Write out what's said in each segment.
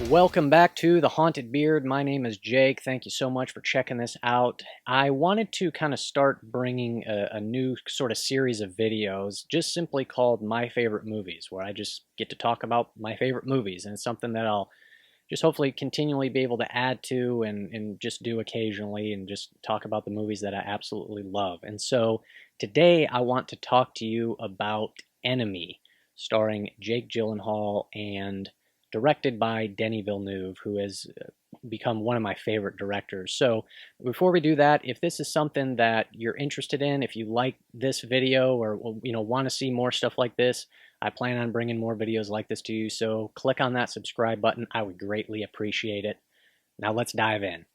Welcome back to The Haunted Beard. My name is Jake. Thank you so much for checking this out. I wanted to kind of start bringing a new sort of series of videos just simply called My Favorite Movies, where I just get to talk about my favorite movies, and it's something that I'll just hopefully continually be able to add to and just do occasionally and just talk about the movies that I absolutely love. And so today I want to talk to you about Enemy, starring Jake Gyllenhaal and directed by Denis Villeneuve, who has become one of my favorite directors. So before we do that, if this is something that you're interested in, if you like this video or want to see more stuff like this, I plan on bringing more videos like this to you. So click on that subscribe button. I would greatly appreciate it. Now let's dive in.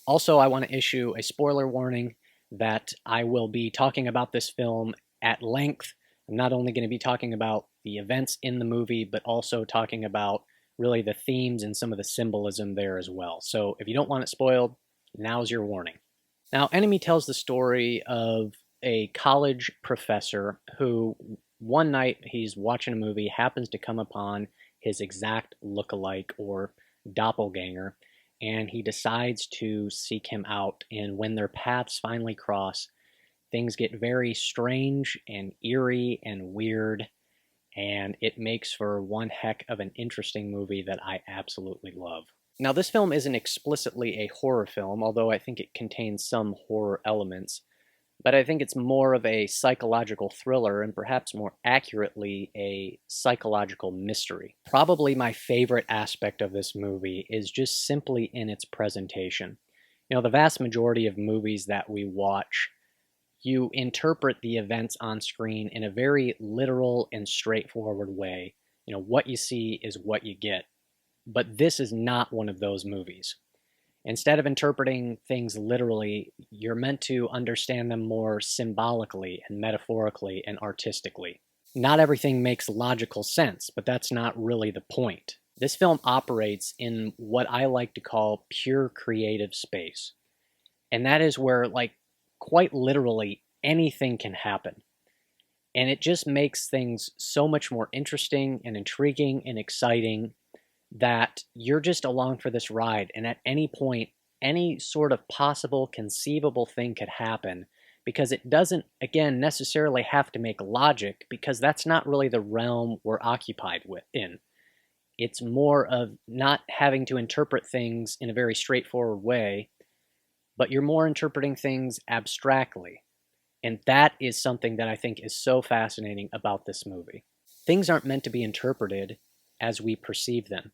Also, I want to issue a spoiler warning that I will be talking about this film at length. I'm not only going to be talking about the events in the movie, but also talking about really the themes and some of the symbolism there as well. So if you don't want it spoiled, now's your warning. Now, Enemy tells the story of a college professor who one night he's watching a movie, happens to come upon his exact lookalike or doppelganger, and he decides to seek him out. And when their paths finally cross, things get very strange and eerie and weird, and it makes for one heck of an interesting movie that I absolutely love. Now, this film isn't explicitly a horror film, although I think it contains some horror elements, but I think it's more of a psychological thriller and perhaps more accurately a psychological mystery. Probably my favorite aspect of this movie is just simply in its presentation. You know, the vast majority of movies that we watch, you interpret the events on screen in a very literal and straightforward way. You know, what you see is what you get. But this is not one of those movies. Instead of interpreting things literally, you're meant to understand them more symbolically and metaphorically and artistically. Not everything makes logical sense, but that's not really the point. This film operates in what I like to call pure creative space. And that is where, like, quite literally anything can happen. And it just makes things so much more interesting and intriguing and exciting that you're just along for this ride. And at any point, any sort of possible conceivable thing could happen, because it doesn't, again, necessarily have to make logic, because that's not really the realm we're occupied in. It's more of not having to interpret things in a very straightforward way, but you're more interpreting things abstractly. And that is something that I think is so fascinating about this movie. Things aren't meant to be interpreted as we perceive them.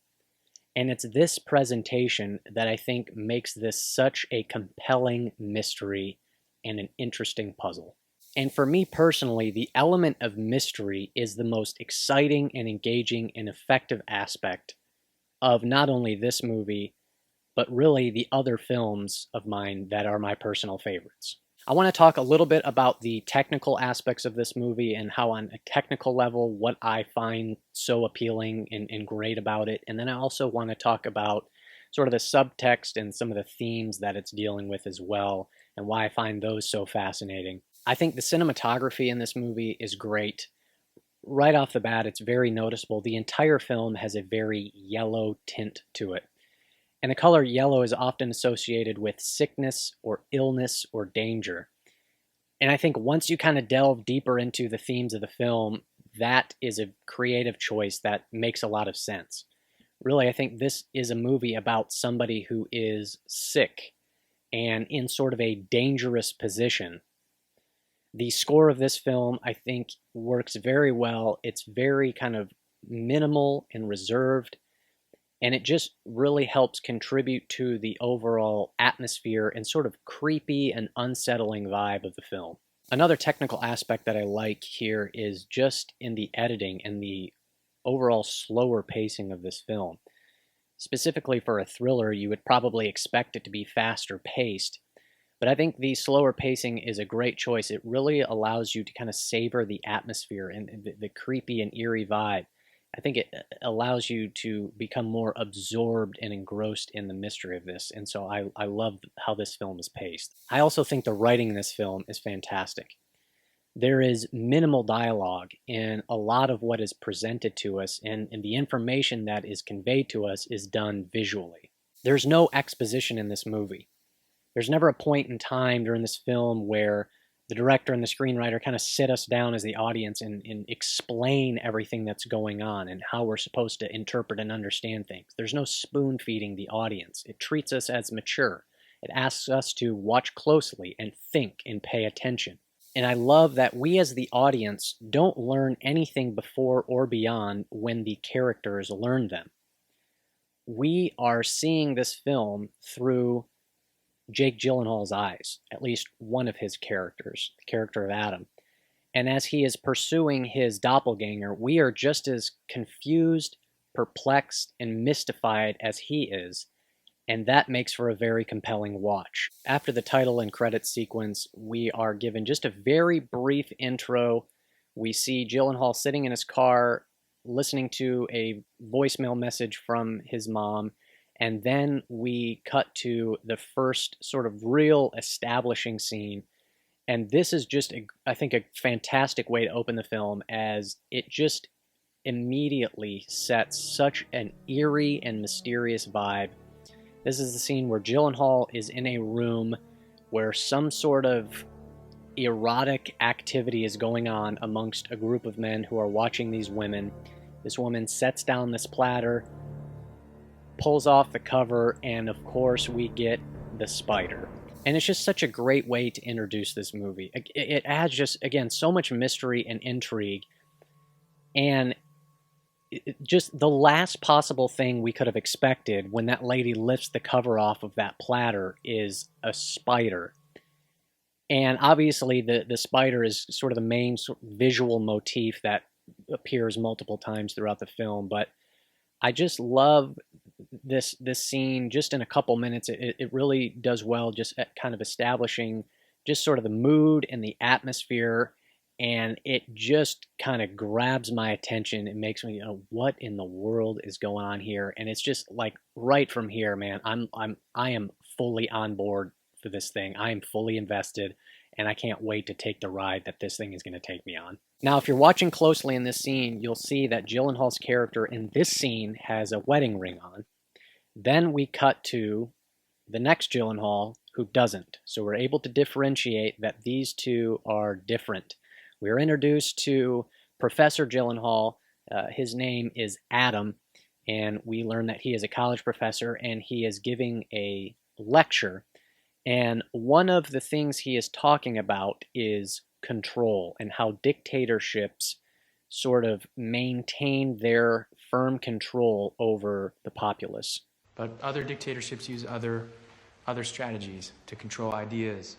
And it's this presentation that I think makes this such a compelling mystery and an interesting puzzle. And for me personally, the element of mystery is the most exciting and engaging and effective aspect of not only this movie, but really the other films of mine that are my personal favorites. I want to talk a little bit about the technical aspects of this movie and how on a technical level, what I find so appealing and great about it. And then I also want to talk about sort of the subtext and some of the themes that it's dealing with as well, and why I find those so fascinating. I think the cinematography in this movie is great. Right off the bat, it's very noticeable. The entire film has a very yellow tint to it. And the color yellow is often associated with sickness or illness or danger. And I think once you kind of delve deeper into the themes of the film, that is a creative choice that makes a lot of sense. Really, I think this is a movie about somebody who is sick and in sort of a dangerous position. The score of this film, I think, works very well. It's very kind of minimal and reserved, and it just really helps contribute to the overall atmosphere and sort of creepy and unsettling vibe of the film. Another technical aspect that I like here is just in the editing and the overall slower pacing of this film. Specifically for a thriller, you would probably expect it to be faster paced, but I think the slower pacing is a great choice. It really allows you to kind of savor the atmosphere and the creepy and eerie vibe. I think it allows you to become more absorbed and engrossed in the mystery of this, and so I love how this film is paced. I also think the writing in this film is fantastic. There is minimal dialogue in a lot of what is presented to us, and the information that is conveyed to us is done visually. There's no exposition in this movie. There's never a point in time during this film where the director and the screenwriter kind of sit us down as the audience and explain everything that's going on and how we're supposed to interpret and understand things. There's no spoon feeding the audience. It treats us as mature. It asks us to watch closely and think and pay attention. And I love that we as the audience don't learn anything before or beyond when the characters learn them. We are seeing this film through Jake Gyllenhaal's eyes, at least one of his characters, the character of Adam. And as he is pursuing his doppelganger, we are just as confused, perplexed, and mystified as he is, and that makes for a very compelling watch. After the title and credits sequence, we are given just a very brief intro. We see Gyllenhaal sitting in his car, listening to a voicemail message from his mom, and then we cut to the first sort of real establishing scene. And this is just, I think, a fantastic way to open the film, as it just immediately sets such an eerie and mysterious vibe. This is the scene where Gyllenhaal is in a room where some sort of erotic activity is going on amongst a group of men who are watching these women. This woman sets down this platter, pulls off the cover, and of course we get the spider. And it's just such a great way to introduce this movie. It adds just, again, so much mystery and intrigue. And just the last possible thing we could have expected when that lady lifts the cover off of that platter is a spider. And obviously the spider is sort of the main visual motif that appears multiple times throughout the film. But I just love this scene. Just in a couple minutes, it really does well just at kind of establishing just sort of the mood and the atmosphere, and it just kind of grabs my attention. It makes me, what in the world is going on here? And it's just like right from here, man, I am fully on board for this thing. I am fully invested, and I can't wait to take the ride that this thing is going to take me on. Now, if you're watching closely in this scene, you'll see that Gyllenhaal's character in this scene has a wedding ring on. Then we cut to the next Gyllenhaal who doesn't. So we're able to differentiate that these two are different. We're introduced to Professor Gyllenhaal. His name is Adam, and we learn that he is a college professor and he is giving a lecture. And one of the things he is talking about is control and how dictatorships sort of maintain their firm control over the populace. But other dictatorships use other strategies to control ideas,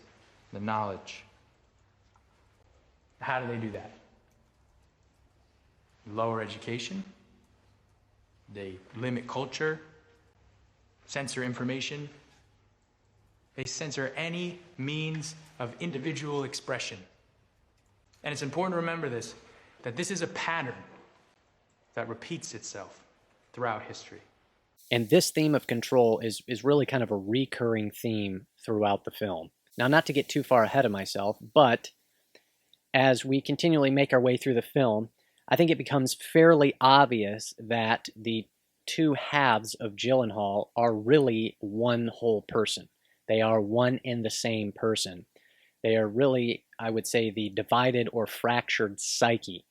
the knowledge. How do they do that? Lower education. They limit culture, censor information. They censor any means of individual expression. And it's important to remember this, that this is a pattern that repeats itself throughout history. And this theme of control is really kind of a recurring theme throughout the film. Now, not to get too far ahead of myself, but as we continually make our way through the film, I think it becomes fairly obvious that the two halves of Gyllenhaal are really one whole person. They are one and the same person. They are really, I would say, the divided or fractured psyche.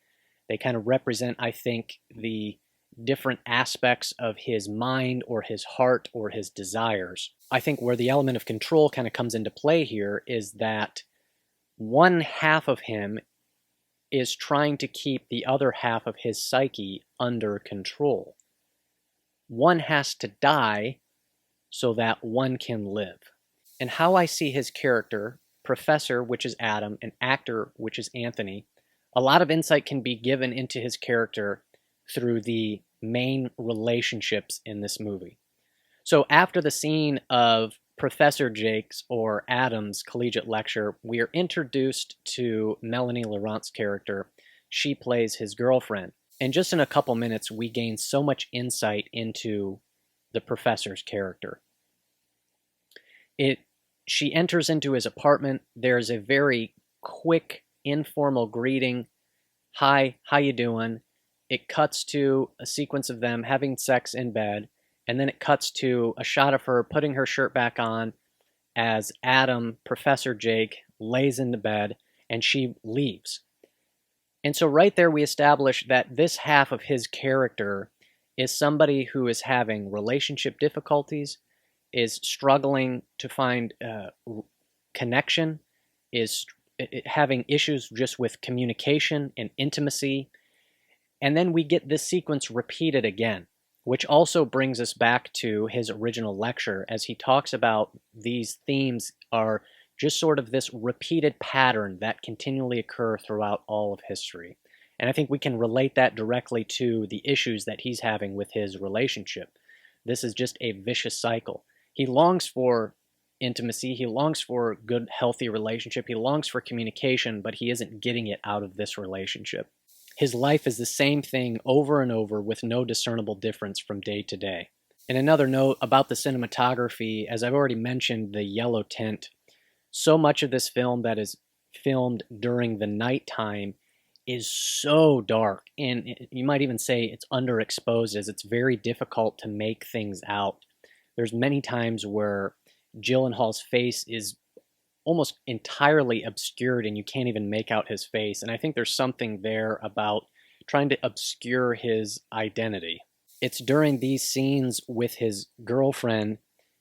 They kind of represent, I think, the different aspects of his mind or his heart or his desires. I think where the element of control kind of comes into play here is that one half of him is trying to keep the other half of his psyche under control. One has to die so that one can live. And how I see his character, Professor, which is Adam, and Actor, which is Anthony, a lot of insight can be given into his character through the main relationships in this movie. So after the scene of Professor Jake's or Adam's collegiate lecture, we are introduced to Melanie Laurent's character. She plays his girlfriend. And just in a couple minutes, we gain so much insight into the professor's character. She enters into his apartment. There's a very quick informal greeting. Hi, how you doing? It cuts to a sequence of them having sex in bed, and then it cuts to a shot of her putting her shirt back on as Adam, Professor Jake, lays in the bed and she leaves. And so right there we establish that this half of his character is somebody who is having relationship difficulties, is struggling to find connection, is having issues just with communication and intimacy. And then we get this sequence repeated again, which also brings us back to his original lecture as he talks about these themes are just sort of this repeated pattern that continually occur throughout all of history. And I think we can relate that directly to the issues that he's having with his relationship. This is just a vicious cycle. He longs for intimacy, he longs for a good, healthy relationship, he longs for communication, but he isn't getting it out of this relationship. His life is the same thing over and over with no discernible difference from day to day. And another note about the cinematography, as I've already mentioned, the yellow tint. So much of this film that is filmed during the nighttime is so dark, and you might even say it's underexposed, as it's very difficult to make things out. There's many times where Gyllenhaal's face is almost entirely obscured and you can't even make out his face, and I think there's something there about trying to obscure his identity. It's during these scenes with his girlfriend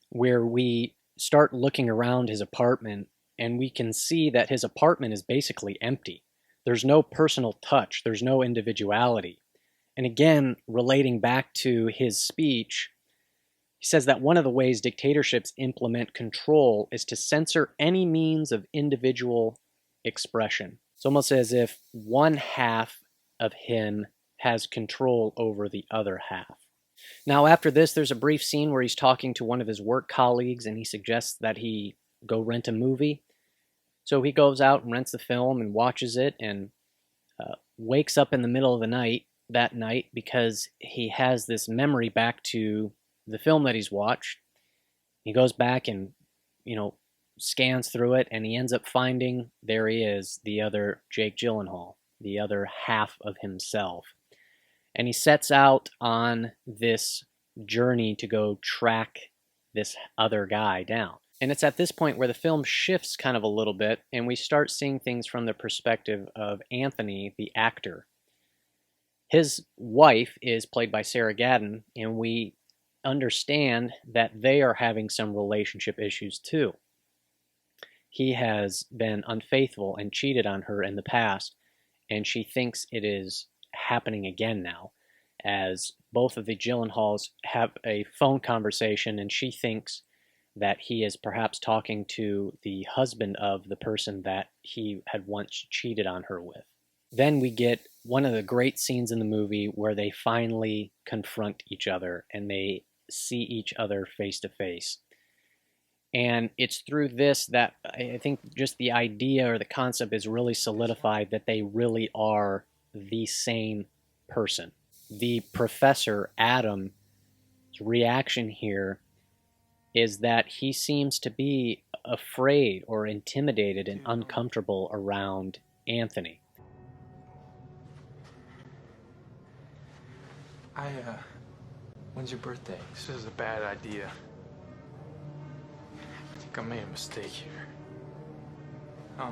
where we start looking around his apartment and we can see that his apartment is basically empty. There's no personal touch, there's no individuality. And again, relating back to his speech, he says that one of the ways dictatorships implement control is to censor any means of individual expression. It's almost as if one half of him has control over the other half. Now, after this, there's a brief scene where he's talking to one of his work colleagues and he suggests that he go rent a movie. So he goes out and rents the film and watches it and wakes up in the middle of the night that night because he has this memory back to the film that he's watched. He goes back and, scans through it, and he ends up finding there he is, the other Jake Gyllenhaal, the other half of himself. And he sets out on this journey to go track this other guy down. And it's at this point where the film shifts kind of a little bit, and we start seeing things from the perspective of Anthony, the actor. His wife is played by Sarah Gadon, and we understand that they are having some relationship issues too. He has been unfaithful and cheated on her in the past, and she thinks it is happening again now, as both of the Gyllenhaals have a phone conversation, and she thinks that he is perhaps talking to the husband of the person that he had once cheated on her with. Then we get one of the great scenes in the movie where they finally confront each other and they see each other face to face. And it's through this that I think just the idea or the concept is really solidified that they really are the same person. The professor, Adam's reaction here is that he seems to be afraid or intimidated and uncomfortable around Anthony. When's your birthday? This is a bad idea. I think I made a mistake here. I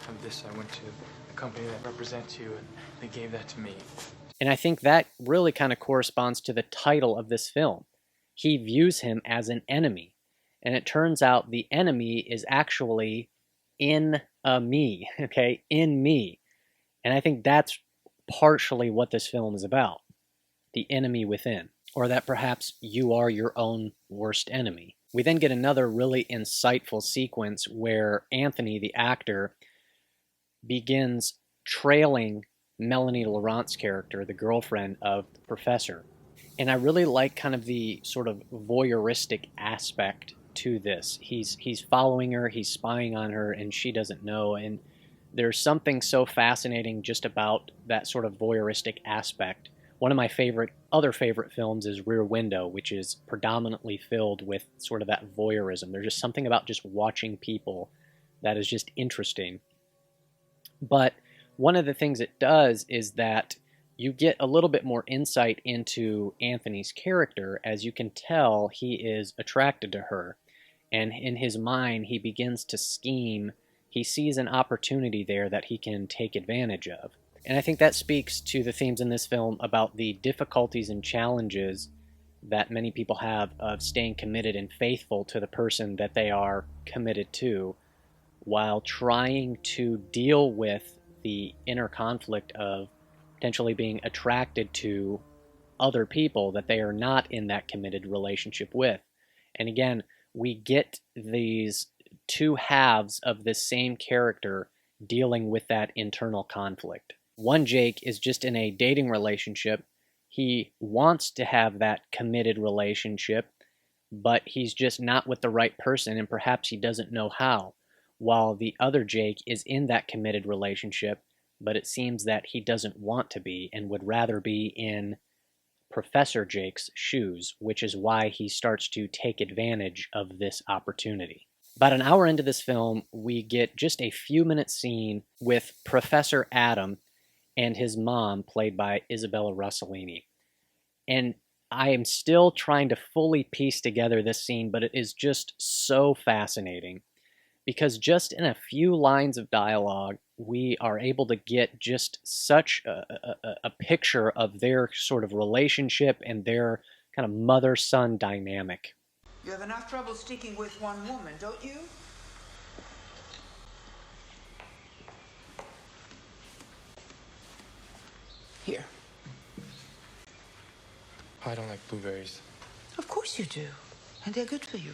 have this. I went to the company that represents you, and they gave that to me. And I think that really kind of corresponds to the title of this film. He views him as an enemy. And it turns out the enemy is actually in me, okay? In me. And I think that's partially what this film is about. The enemy within. Or that perhaps you are your own worst enemy. We then get another really insightful sequence where Anthony, the actor, begins trailing Melanie Laurent's character, the girlfriend of the professor. And I really like kind of the sort of voyeuristic aspect to this. He's following her, he's spying on her, and she doesn't know. And there's something so fascinating just about that sort of voyeuristic aspect. One of my other favorite films is Rear Window, which is predominantly filled with sort of that voyeurism. There's just something about just watching people that is just interesting. But one of the things it does is that you get a little bit more insight into Anthony's character. As you can tell, he is attracted to her. And in his mind, he begins to scheme. He sees an opportunity there that he can take advantage of. And I think that speaks to the themes in this film about the difficulties and challenges that many people have of staying committed and faithful to the person that they are committed to, while trying to deal with the inner conflict of potentially being attracted to other people that they are not in that committed relationship with. And again, we get these two halves of this same character dealing with that internal conflict. One Jake is just in a dating relationship. He wants to have that committed relationship, but he's just not with the right person, and perhaps he doesn't know how. While the other Jake is in that committed relationship, but it seems that he doesn't want to be and would rather be in Professor Jake's shoes, which is why he starts to take advantage of this opportunity. About an hour into this film, we get just a few-minute scene with Professor Adam and his mom, played by Isabella Rossellini. And I am still trying to fully piece together this scene, but it is just so fascinating. Because just in a few lines of dialogue, we are able to get just such a picture of their sort of relationship and their kind of mother-son dynamic. You have enough trouble sticking with one woman, don't you? Here. I don't like blueberries. Of course you do. And they're good for you.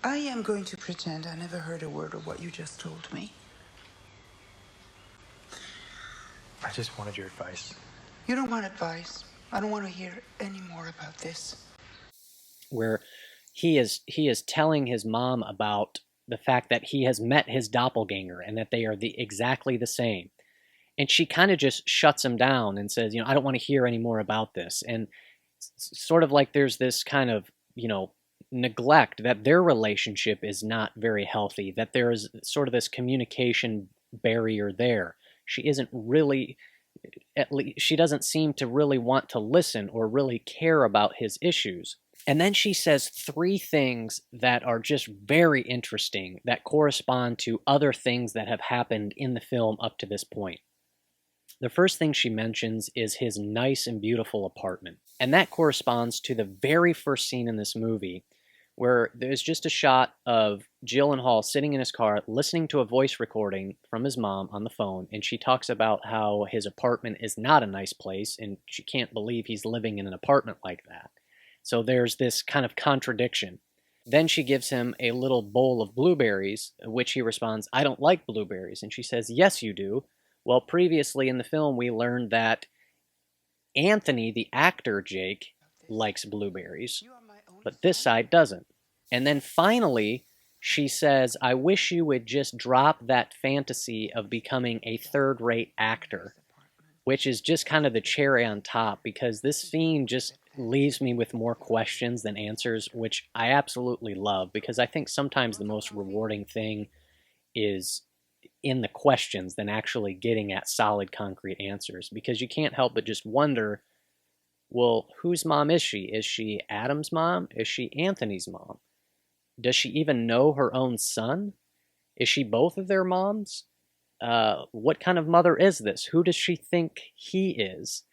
I am going to pretend I never heard a word of what you just told me. I just wanted your advice. You don't want advice. I don't want to hear any more about this. Where he is telling his mom about the fact that he has met his doppelganger and that they are exactly the same. And she kind of just shuts him down and says, I don't want to hear any more about this. And sort of like there's this kind of, neglect that their relationship is not very healthy, that there is sort of this communication barrier there. She isn't really, at least she doesn't seem to really want to listen or really care about his issues. And then she says three things that are just very interesting that correspond to other things that have happened in the film up to this point. The first thing she mentions is his nice and beautiful apartment. And that corresponds to the very first scene in this movie, where there's just a shot of Gyllenhaal sitting in his car listening to a voice recording from his mom on the phone, and she talks about how his apartment is not a nice place, and she can't believe he's living in an apartment like that. So there's this kind of contradiction. Then she gives him a little bowl of blueberries, which he responds, "I don't like blueberries." And she says, "Yes, you do." Well, previously in the film, we learned that Anthony, the actor Jake, likes blueberries, but this side doesn't. And then finally, she says, "I wish you would just drop that fantasy of becoming a third-rate actor," which is just kind of the cherry on top, because this scene just leaves me with more questions than answers, which I absolutely love, because I think sometimes the most rewarding thing is in the questions than actually getting at solid, concrete answers, because you can't help but just wonder, well, whose mom is she? Is she Adam's mom? Is she Anthony's mom? Does she even know her own son? Is she both of their moms? What kind of mother is this? Who does she think he is?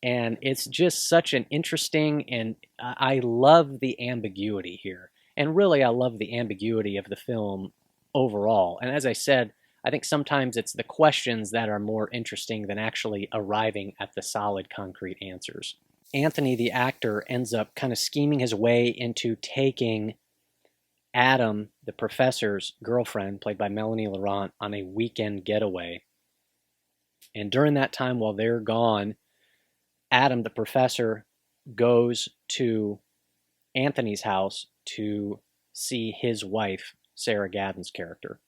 And it's just such an interesting, and I love the ambiguity here. And really, I love the ambiguity of the film overall. And as I said, I think sometimes it's the questions that are more interesting than actually arriving at the solid, concrete answers. Anthony, the actor, ends up kind of scheming his way into taking Adam, the professor's girlfriend, played by Melanie Laurent, on a weekend getaway. And during that time, while they're gone, Adam, the professor, goes to Anthony's house to see his wife, Sarah Gadon's character.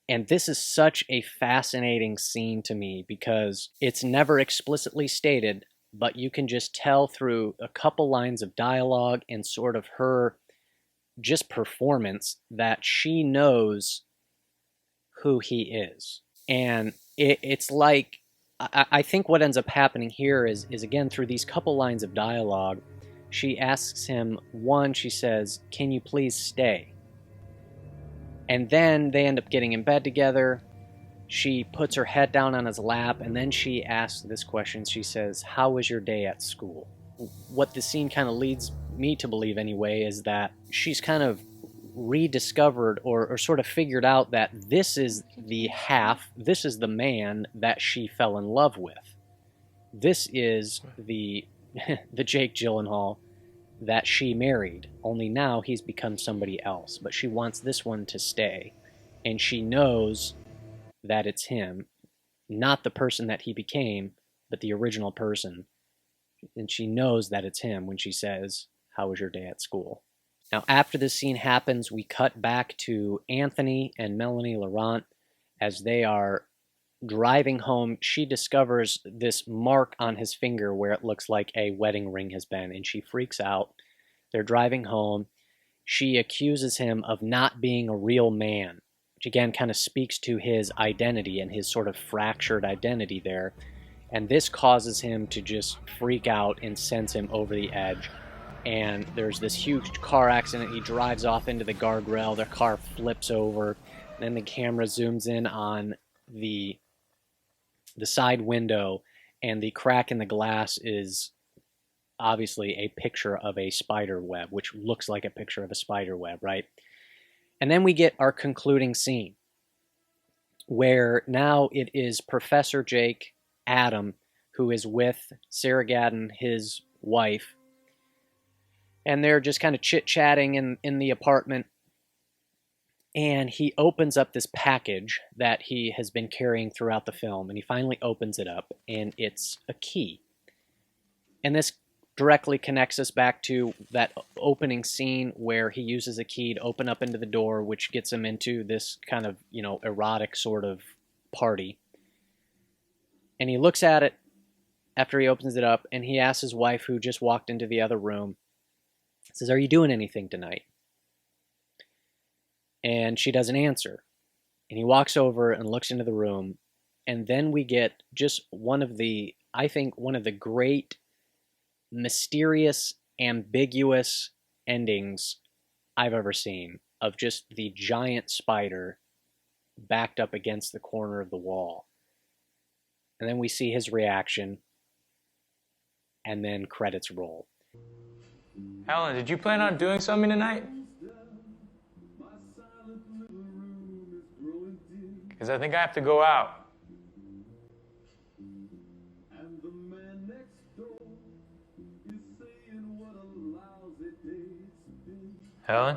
And this is such a fascinating scene to me, because it's never explicitly stated, but you can just tell through a couple lines of dialogue and sort of her just performance that she knows who he is. And it's like, I think what ends up happening here is again, through these couple lines of dialogue, she asks him, one, she says, "Can you please stay?" And then they end up getting in bed together. She puts her head down on his lap, and then she asks this question. She says, "How was your day at school?" What the scene kind of leads me to believe anyway is that she's kind of rediscovered or sort of figured out that this is this is the man that she fell in love with. This is the the Jake Gyllenhaal that she married, only now he's become somebody else. But she wants this one to stay, and she knows that it's him, not the person that he became, but the original person. And she knows that it's him when she says, "How was your day at school?" Now, after this scene happens, we cut back to Anthony and Melanie Laurent as they are driving home. She discovers this mark on his finger where it looks like a wedding ring has been, and she freaks out. They're driving home. She accuses him of not being a real man, which again kind of speaks to his identity and his sort of fractured identity there. And this causes him to just freak out and sends him over the edge. And there's this huge car accident. He drives off into the guardrail. Their car flips over. And then the camera zooms in on the side window, and the crack in the glass is obviously a picture of a spider web, which looks like a picture of a spider web, right? And then we get our concluding scene, where now it is Professor Jake, Adam, who is with Sarah Gadon, his wife, and they're just kind of chit-chatting in the apartment, and he opens up this package that he has been carrying throughout the film, and he finally opens it up, and it's a key. And this directly connects us back to that opening scene where he uses a key to open up into the door, which gets him into this kind of, erotic sort of party. And he looks at it after he opens it up, and he asks his wife, who just walked into the other room, says, "Are you doing anything tonight?" And she doesn't answer. And he walks over and looks into the room, and then we get just one of the great, mysterious, ambiguous endings I've ever seen, of just the giant spider backed up against the corner of the wall. And then we see his reaction, and then credits roll. Helen, did you plan on doing something tonight? Because I think I have to go out. Helen?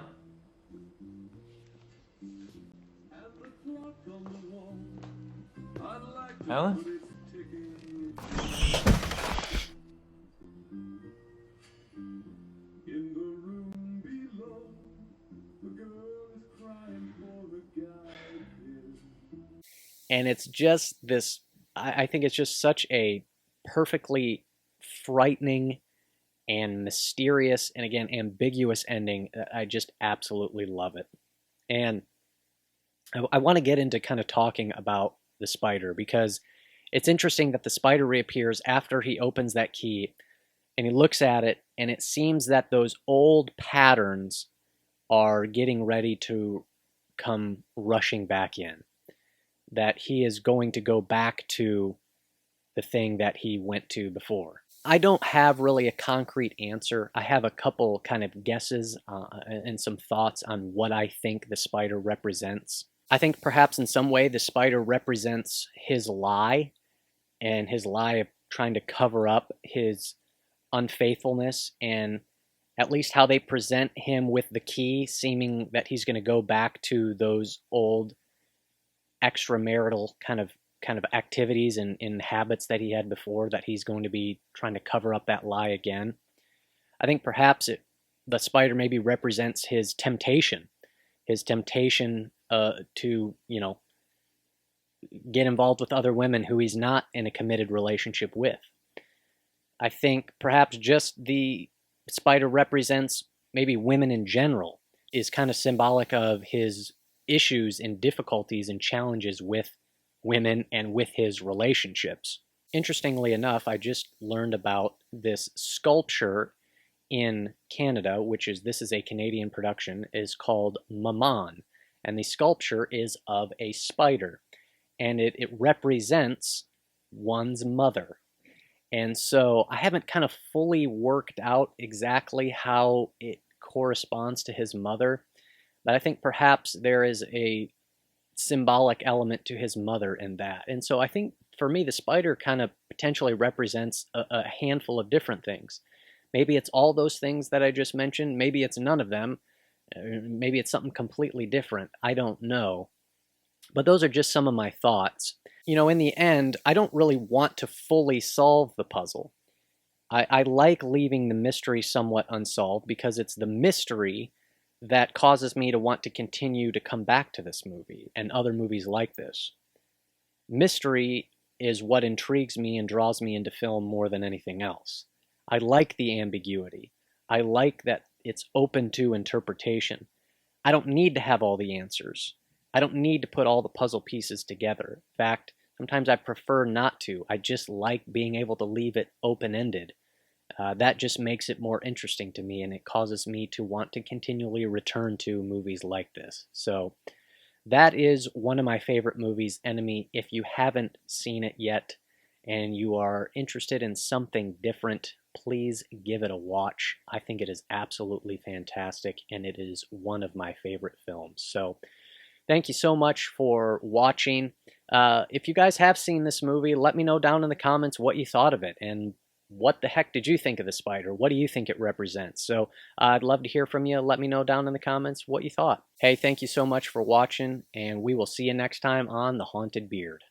Helen? And it's just this, I think it's just such a perfectly frightening and mysterious and, again, ambiguous ending. I just absolutely love it. And I want to get into kind of talking about the spider, because it's interesting that the spider reappears after he opens that key, and he looks at it, and it seems that those old patterns are getting ready to come rushing back in, that he is going to go back to the thing that he went to before. I don't have really a concrete answer. I have a couple kind of guesses and some thoughts on what I think the spider represents. I think perhaps in some way the spider represents his lie, and his lie of trying to cover up his unfaithfulness, and at least how they present him with the key, seeming that he's going to go back to those old extramarital kind of activities and habits that he had before, that he's going to be trying to cover up that lie again. I think perhaps the spider maybe represents his temptation to, get involved with other women who he's not in a committed relationship with. I think perhaps just the spider represents maybe women in general, is kind of symbolic of his issues and difficulties and challenges with women and with his relationships. Interestingly enough, I just learned about this sculpture in Canada, this is a Canadian production, is called Maman. And the sculpture is of a spider. And it represents one's mother. And so I haven't kind of fully worked out exactly how it corresponds to his mother, but I think perhaps there is a symbolic element to his mother in that. And so I think for me, the spider kind of potentially represents a handful of different things. Maybe it's all those things that I just mentioned. Maybe it's none of them. Maybe it's something completely different. I don't know. But those are just some of my thoughts. In the end, I don't really want to fully solve the puzzle. I like leaving the mystery somewhat unsolved because it's the mystery that causes me to want to continue to come back to this movie and other movies like this. Mystery is what intrigues me and draws me into film more than anything else. I like the ambiguity. I like that it's open to interpretation. I don't need to have all the answers. I don't need to put all the puzzle pieces together. In fact, sometimes I prefer not to. I just like being able to leave it open-ended. That just makes it more interesting to me, and it causes me to want to continually return to movies like this. So that is one of my favorite movies, Enemy. If you haven't seen it yet and you are interested in something different, please give it a watch. I think it is absolutely fantastic, and it is one of my favorite films. So thank you so much for watching. If you guys have seen this movie, let me know down in the comments what you thought of it, and what the heck did you think of the spider? What do you think it represents? So I'd love to hear from you. Let me know down in the comments what you thought. Hey, thank you so much for watching, and we will see you next time on The Haunted Beard.